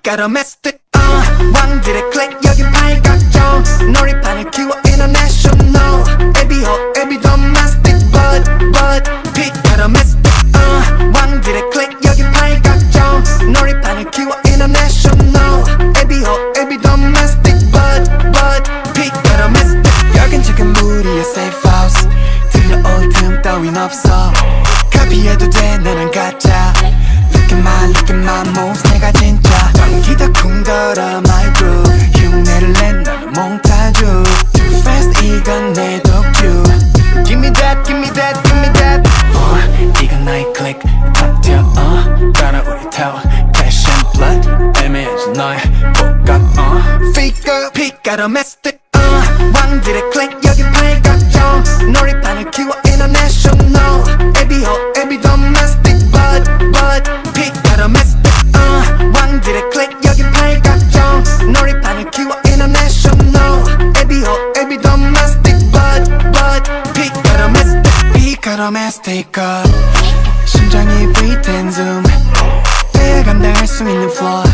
빛깔어 메스틱 왕들의 클릭 여긴 팔각정 놀이판을 키워 international 에비호 에비 domestic but 빛깔어 메스틱 왕들의 클릭 여긴 팔각정 놀이판을 키워 international 에비호 에비 domestic but 빛깔어 메스틱 여긴 지금 우리의 safe house 들려올 틈 따윈 없어 카피해도 돼 나는 가짜 Look at my moves 내가 진짜 전기다 쿵더러 my groove 흉내를 내 너는 몽타주 Too fast 이건 내 독주 Give me that, give me that, give me that 이건 나의 클릭 top tier 따라오리 타워 Cash and blood 애매해진 너의 복각 Figure 빛깔어 메스틱 왕들의 클릭 여긴 팔각정 놀이판을 키워 international 에비호 에비 domestic but 빛깔어 메스틱 왕들의 클릭 여긴 팔각정 놀이판을 키워 international 에비호 에비 domestic but 빛깔어 메스틱 빛깔어 메스틱 심장이 beat and zoom 내가 감당할 수 있는 floor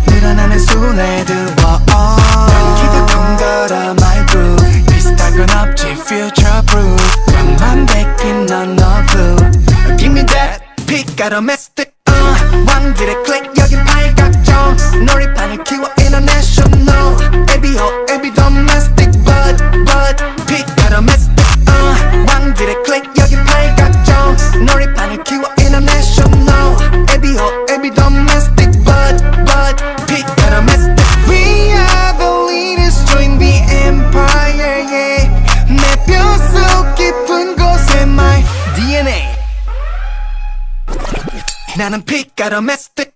늘어나는 순애들 기도 쿵더러 my groove 비슷한 건 없지 future proof 완만백인 넌 no clue Give me that 빛깔어 메스틱 왕들의 클릭 여긴 팔각정 놀이판을 키워 international 에비호 에비 domestic but 빛깔어 메스틱 왕들의 클릭 여긴 팔각정 놀이판을 키워 international 에비호 에비 domestic but 빛깔어 메스틱 We are the leaders join the empire yeah 내 뼛속 깊은 곳에 my DNA 나는 빛깔어 메스틱